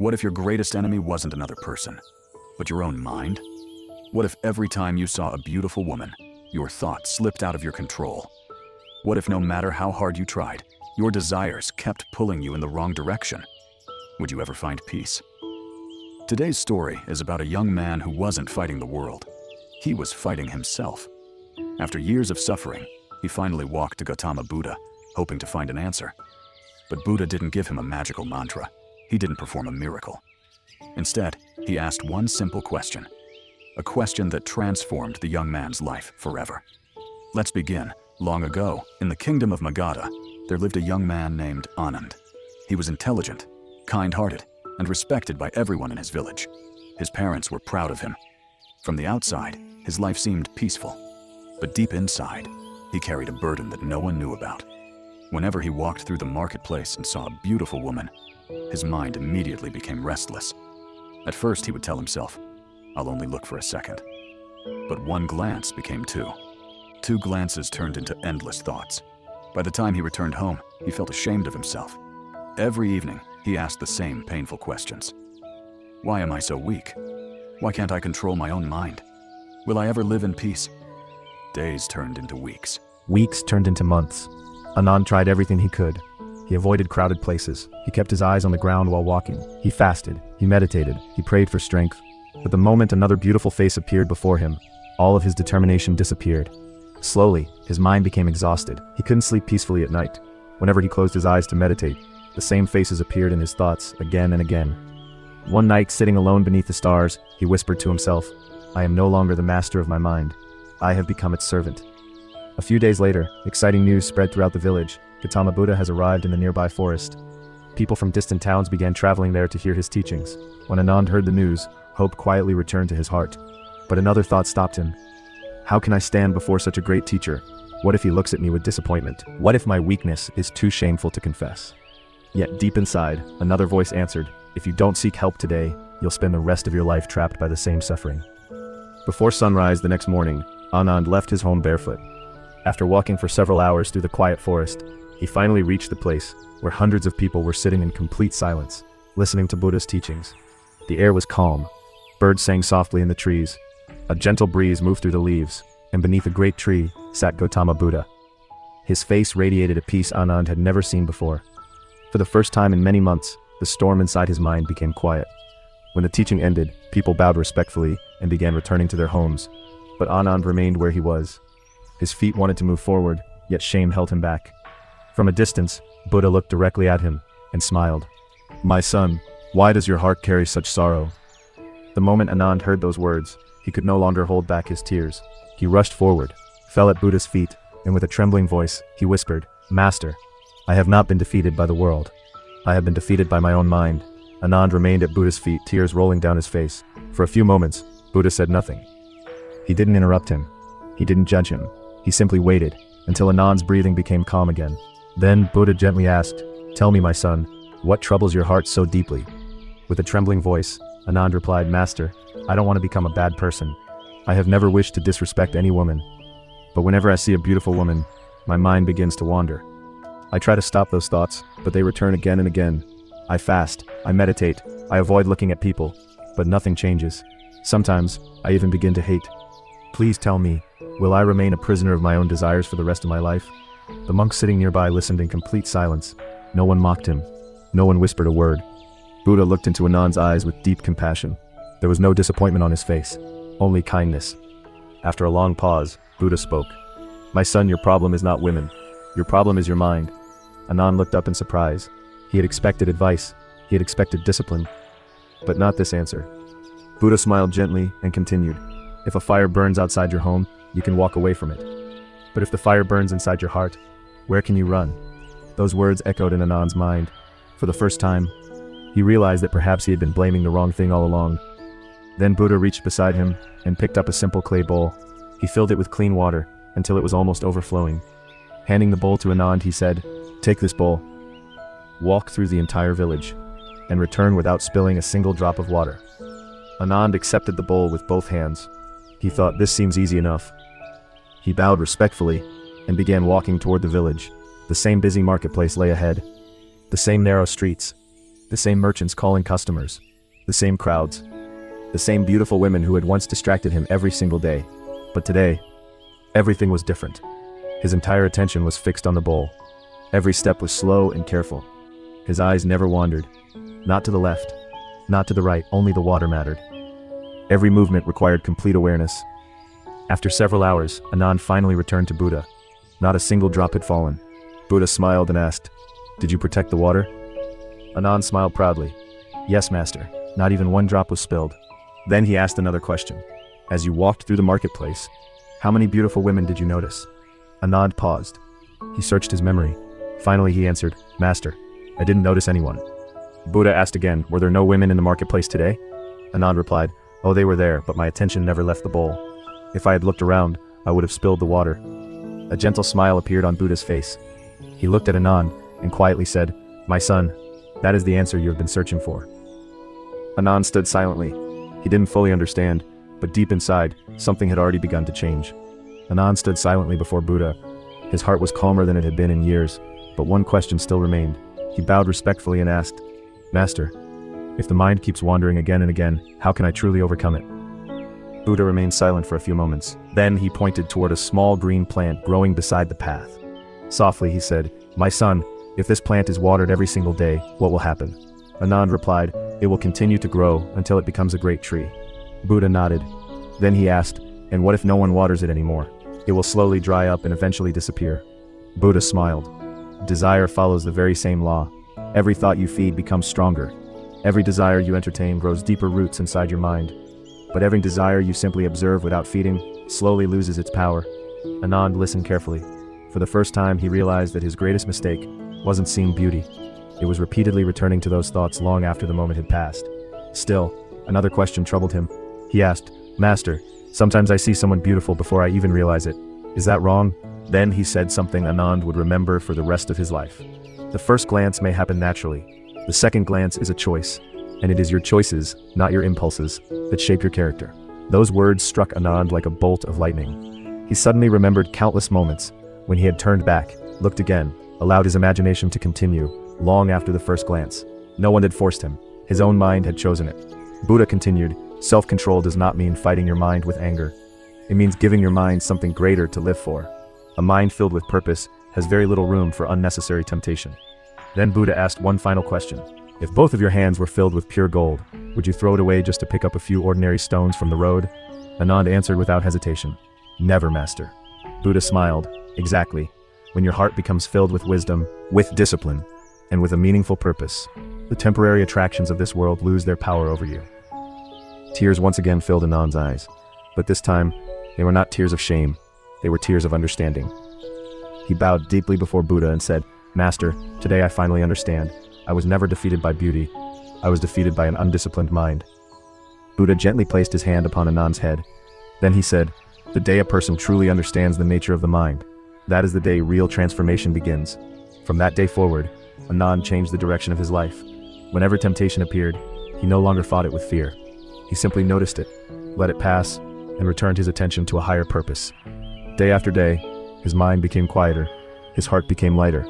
What if your greatest enemy wasn't another person, but your own mind? What if every time you saw a beautiful woman, your thoughts slipped out of your control? What if no matter how hard you tried, your desires kept pulling you in the wrong direction? Would you ever find peace? Today's story is about a young man who wasn't fighting the world. He was fighting himself. After years of suffering, he finally walked to Gautama Buddha, hoping to find an answer. But Buddha didn't give him a magical mantra. He didn't perform a miracle. Instead, he asked one simple question, a question that transformed the young man's life forever. Let's begin. Long ago, in the kingdom of Magadha, there lived a young man named Anand. He was intelligent, kind-hearted, and respected by everyone in his village. His parents were proud of him. From the outside, his life seemed peaceful, but deep inside, he carried a burden that no one knew about. Whenever he walked through the marketplace and saw a beautiful woman, his mind immediately became restless. At first, he would tell himself, "I'll only look for a second." But one glance became two. Two glances turned into endless thoughts. By the time he returned home, he felt ashamed of himself. Every evening, he asked the same painful questions. Why am I so weak? Why can't I control my own mind? Will I ever live in peace? Days turned into weeks. Weeks turned into months. Anand tried everything he could. He avoided crowded places. He kept his eyes on the ground while walking. He fasted. He meditated. He prayed for strength. But the moment another beautiful face appeared before him, all of his determination disappeared. Slowly, his mind became exhausted. He couldn't sleep peacefully at night. Whenever he closed his eyes to meditate, the same faces appeared in his thoughts again and again. One night, sitting alone beneath the stars, he whispered to himself, "I am no longer the master of my mind. I have become its servant." A few days later, exciting news spread throughout the village. Gautama Buddha has arrived in the nearby forest. People from distant towns began traveling there to hear his teachings. When Anand heard the news, hope quietly returned to his heart. But another thought stopped him. How can I stand before such a great teacher? What if he looks at me with disappointment? What if my weakness is too shameful to confess? Yet deep inside, another voice answered, "If you don't seek help today, you'll spend the rest of your life trapped by the same suffering." Before sunrise the next morning, Anand left his home barefoot. After walking for several hours through the quiet forest, he finally reached the place where hundreds of people were sitting in complete silence, listening to Buddha's teachings. The air was calm. Birds sang softly in the trees. A gentle breeze moved through the leaves, and beneath a great tree sat Gautama Buddha. His face radiated a peace Anand had never seen before. For the first time in many months, the storm inside his mind became quiet. When the teaching ended, people bowed respectfully and began returning to their homes. But Anand remained where he was. His feet wanted to move forward, yet shame held him back. From a distance, Buddha looked directly at him and smiled. "My son, why does your heart carry such sorrow?" The moment Anand heard those words, he could no longer hold back his tears. He rushed forward, fell at Buddha's feet, and with a trembling voice, he whispered, "Master, I have not been defeated by the world. I have been defeated by my own mind." Anand remained at Buddha's feet, tears rolling down his face. For a few moments, Buddha said nothing. He didn't interrupt him. He didn't judge him. He simply waited, until Anand's breathing became calm again. Then Buddha gently asked, "Tell me, my son, what troubles your heart so deeply?" With a trembling voice, Anand replied, "Master, I don't want to become a bad person. I have never wished to disrespect any woman. But whenever I see a beautiful woman, my mind begins to wander. I try to stop those thoughts, but they return again and again. I fast, I meditate, I avoid looking at people, but nothing changes. Sometimes, I even begin to hate. Please tell me, will I remain a prisoner of my own desires for the rest of my life?" The monk sitting nearby listened in complete silence. No one mocked him. No one whispered a word. Buddha looked into Anand's eyes with deep compassion. There was no disappointment on his face, only kindness. After a long pause, Buddha spoke. "My son, your problem is not women. Your problem is your mind." Anand looked up in surprise. He had expected advice. He had expected discipline. But not this answer. Buddha smiled gently and continued, "If a fire burns outside your home, you can walk away from it. But if the fire burns inside your heart, where can you run?" Those words echoed in Anand's mind. For the first time, he realized that perhaps he had been blaming the wrong thing all along. Then Buddha reached beside him and picked up a simple clay bowl. He filled it with clean water until it was almost overflowing. Handing the bowl to Anand, he said, "Take this bowl. Walk through the entire village and return without spilling a single drop of water." Anand accepted the bowl with both hands. He thought, this seems easy enough. He bowed respectfully and began walking toward the village. The same busy marketplace lay ahead. The same narrow streets. The same merchants calling customers. The same crowds. The same beautiful women who had once distracted him every single day. But today, everything was different. His entire attention was fixed on the bowl. Every step was slow and careful. His eyes never wandered. Not to the left, not to the right, only the water mattered. Every movement required complete awareness. After several hours, Anand finally returned to Buddha. Not a single drop had fallen. Buddha smiled and asked, "Did you protect the water?" Anand smiled proudly. "Yes, master. Not even one drop was spilled." Then he asked another question. "As you walked through the marketplace, how many beautiful women did you notice?" Anand paused. He searched his memory. Finally he answered, "Master, I didn't notice anyone." Buddha asked again, "Were there no women in the marketplace today?" Anand replied, "Oh, they were there, but my attention never left the bowl. If I had looked around, I would have spilled the water." A gentle smile appeared on Buddha's face. He looked at Anand and quietly said, "My son, that is the answer you have been searching for." Anand stood silently. He didn't fully understand, but deep inside, something had already begun to change. Anand stood silently before Buddha. His heart was calmer than it had been in years, but one question still remained. He bowed respectfully and asked, "Master, if the mind keeps wandering again and again, how can I truly overcome it?" Buddha remained silent for a few moments. Then he pointed toward a small green plant growing beside the path. Softly he said, "My son, if this plant is watered every single day, what will happen?" Anand replied, "It will continue to grow until it becomes a great tree." Buddha nodded. Then he asked, "And what if no one waters it anymore?" "It will slowly dry up and eventually disappear." Buddha smiled. Desire follows the very same law. Every thought you feed becomes stronger. Every desire you entertain grows deeper roots inside your mind. But every desire you simply observe without feeding slowly loses its power. Anand listened carefully. For the first time he realized that his greatest mistake wasn't seeing beauty. It was repeatedly returning to those thoughts long after the moment had passed. Still, another question troubled him. He asked, "Master, sometimes I see someone beautiful before I even realize it. Is that wrong?" Then he said something Anand would remember for the rest of his life. The first glance may happen naturally. The second glance is a choice. And it is your choices, not your impulses, that shape your character. Those words struck Anand like a bolt of lightning. He suddenly remembered countless moments when he had turned back, looked again, allowed his imagination to continue, long after the first glance. No one had forced him. His own mind had chosen it. Buddha continued, "Self-control does not mean fighting your mind with anger. It means giving your mind something greater to live for. A mind filled with purpose has very little room for unnecessary temptation." Then Buddha asked one final question. "If both of your hands were filled with pure gold, would you throw it away just to pick up a few ordinary stones from the road?" Anand answered without hesitation, "Never, master." Buddha smiled. "Exactly. When your heart becomes filled with wisdom, with discipline, and with a meaningful purpose, the temporary attractions of this world lose their power over you." Tears once again filled Anand's eyes. But this time, they were not tears of shame. They were tears of understanding. He bowed deeply before Buddha and said, "Master, today I finally understand. I was never defeated by beauty. I was defeated by an undisciplined mind." Buddha gently placed his hand upon Anand's head. Then he said, "The day a person truly understands the nature of the mind, that is the day real transformation begins." From that day forward, Anand changed the direction of his life. Whenever temptation appeared, he no longer fought it with fear. He simply noticed it, let it pass, and returned his attention to a higher purpose. Day after day, his mind became quieter, his heart became lighter.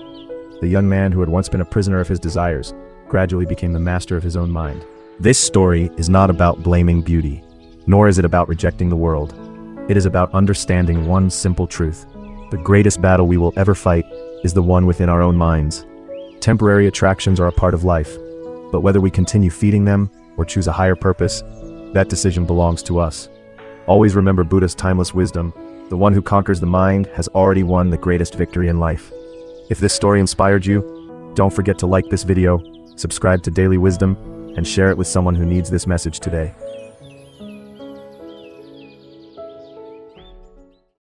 The young man who had once been a prisoner of his desires gradually became the master of his own mind. This story is not about blaming beauty, nor is it about rejecting the world. It is about understanding one simple truth. The greatest battle we will ever fight is the one within our own minds. Temporary attractions are a part of life, but whether we continue feeding them or choose a higher purpose, that decision belongs to us. Always remember Buddha's timeless wisdom. The one who conquers the mind has already won the greatest victory in life. If this story inspired you, don't forget to like this video, subscribe to Daily Wisdom, and share it with someone who needs this message today.